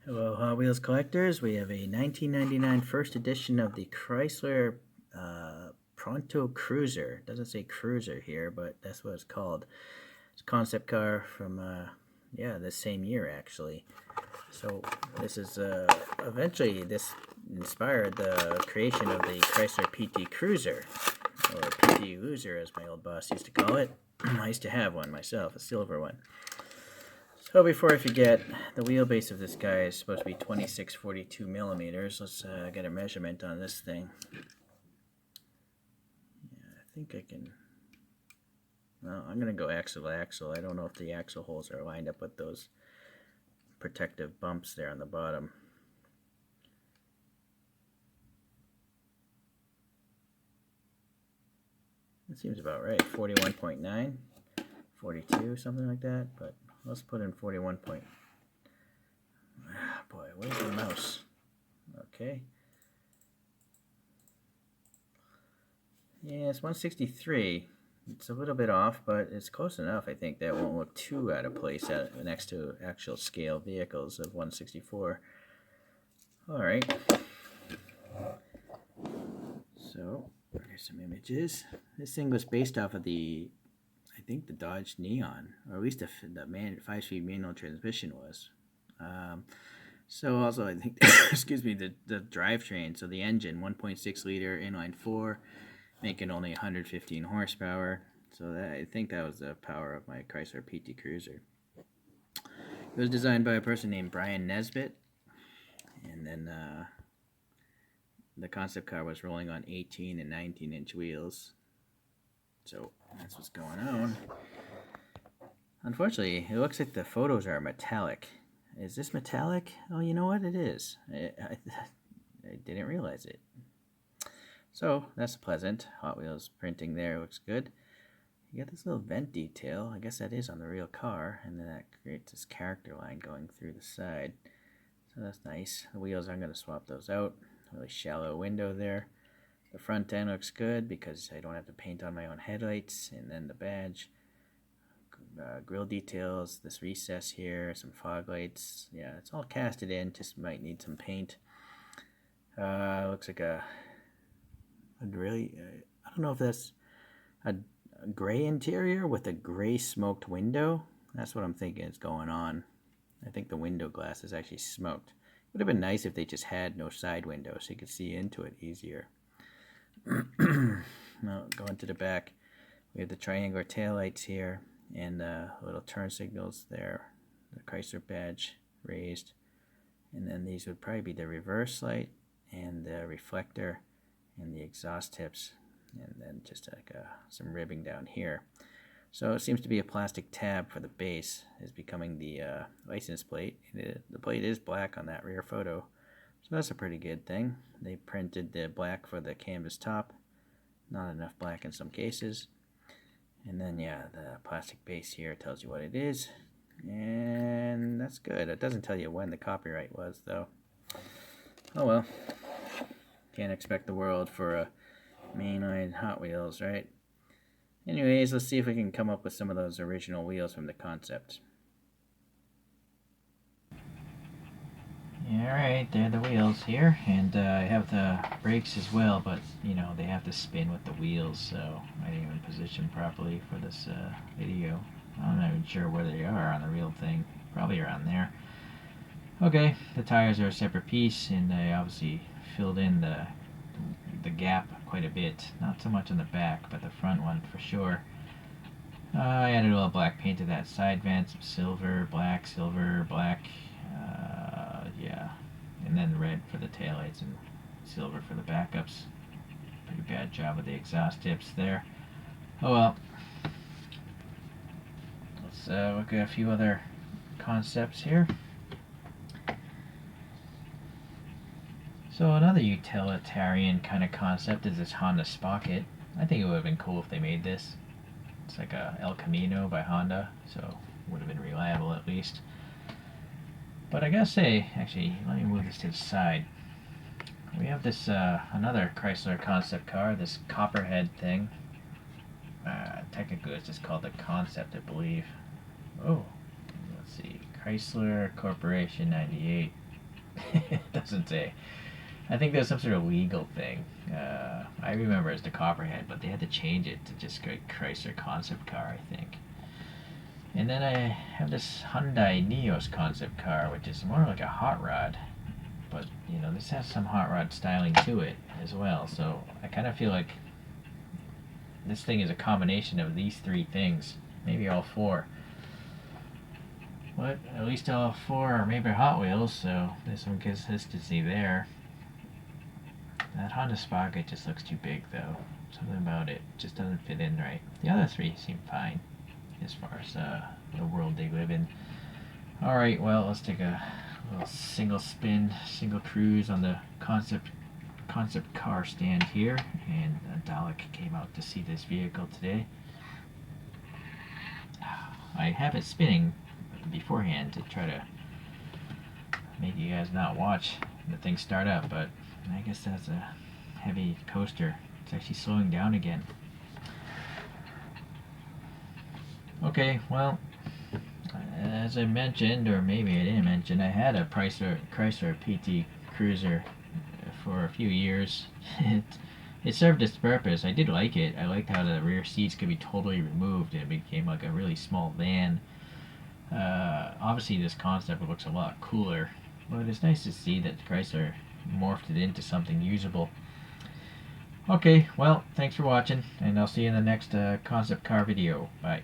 Hello, Hot Wheels collectors. We have a 1999 first edition of the Chrysler Pronto Cruiser. It doesn't say Cruiser here, but that's what it's called. It's a concept car from, this same year actually. So this is eventually this inspired the creation of the Chrysler PT Cruiser, or PT Loser as my old boss used to call it. I used to have one myself, a silver one. So before I forget, the wheelbase of this guy is supposed to be 2642 millimeters. Let's get a measurement on this thing. Yeah, I think I can. Well, I'm going to go axle to axle. I don't know if the axle holes are lined up with those protective bumps there on the bottom. It seems about right. 41.9, 42, something like that. But let's put in 41. Boy, where's the mouse? Okay. Yeah, it's 163. It's a little bit off, but it's close enough. I think that won't look too out of place next to actual scale vehicles of 164. All right. So here's some images. This thing was based off of I think the Dodge Neon, or at least the 5-speed manual transmission was. So also I think, excuse me, the drivetrain. So the engine, 1.6 liter inline 4, making only 115 horsepower. So I think that was the power of my Chrysler PT Cruiser. It was designed by a person named Brian Nesbitt, and then the concept car was rolling on 18 and 19-inch wheels. So that's what's going on. Unfortunately, it looks like the photos are metallic. Is this metallic? Oh, you know what? It is. I didn't realize it. So that's pleasant. Hot Wheels printing there looks good. You got this little vent detail. I guess that is on the real car, and then that creates this character line going through the side. So that's nice. The wheels, I'm going to swap those out. Really shallow window there. The front end looks good because I don't have to paint on my own headlights. And then the badge, grill details, this recess here, some fog lights. Yeah, it's all casted in. Just might need some paint. Looks like a really, I don't know if that's a gray interior with a gray smoked window. That's what I'm thinking is going on. I think the window glass is actually smoked. Would have been nice if they just had no side window so you could see into it easier. Now, going to the back, we have the triangular taillights here and little turn signals there. The Chrysler badge raised. And then these would probably be the reverse light and the reflector and the exhaust tips. And then just like some ribbing down here. So it seems to be a plastic tab for the base is becoming the license plate. The plate is black on that rear photo, so that's a pretty good thing. They printed the black for the canvas top, not enough black in some cases. And then yeah, the plastic base here tells you what it is, and that's good. It doesn't tell you when the copyright was though. Oh well, can't expect the world for a mainline Hot Wheels, right? Anyways, let's see if we can come up with some of those original wheels from the concept. Alright, they're the wheels here, and I have the brakes as well, but you know, they have to spin with the wheels, so I didn't even position properly for this video. I'm not even sure where they are on the real thing, probably around there. Okay, the tires are a separate piece, and I obviously filled in the gap quite a bit. Not so much on the back, but the front one for sure. I added a little black paint to that side vent, some silver, black, yeah. And then red for the taillights and silver for the backups. Pretty bad job with the exhaust tips there. Oh well. Let's look at a few other concepts here. So another utilitarian kind of concept is this Honda Sprocket. I think it would have been cool if they made this. It's like a El Camino by Honda, so would have been reliable at least. But I gotta say, actually, let me move this to the side. We have this another Chrysler concept car, this Copperhead thing. Technically, it's just called the Concept, I believe. Oh, let's see, Chrysler Corporation '98. It doesn't say. I think there's some sort of legal thing. I remember it's the Copperhead, but they had to change it to just go Chrysler concept car, I think. And then I have this Hyundai Neos concept car, which is more like a hot rod. But, you know, this has some hot rod styling to it as well. So I kind of feel like this thing is a combination of these three things. Maybe all four. But at least all four are made by Hot Wheels, so there's some consistency there. That Honda Sprocket just looks too big, though. Something about it just doesn't fit in right. The other three seem fine as far as the world they live in. Alright, well, let's take a little single spin, single cruise on the concept car stand here. And Dalek came out to see this vehicle today. I have it spinning beforehand to try to make you guys not watch the thing start up, but I guess that's a heavy coaster. It's actually slowing down again. Okay, well, as I mentioned, or maybe I didn't mention, I had a Chrysler PT Cruiser for a few years. It served its purpose. I did like it. I liked how the rear seats could be totally removed and it became like a really small van. Obviously, this concept looks a lot cooler, but it's nice to see that Chrysler morphed it into something usable. Okay, well, thanks for watching, and I'll see you in the next concept car video. Bye.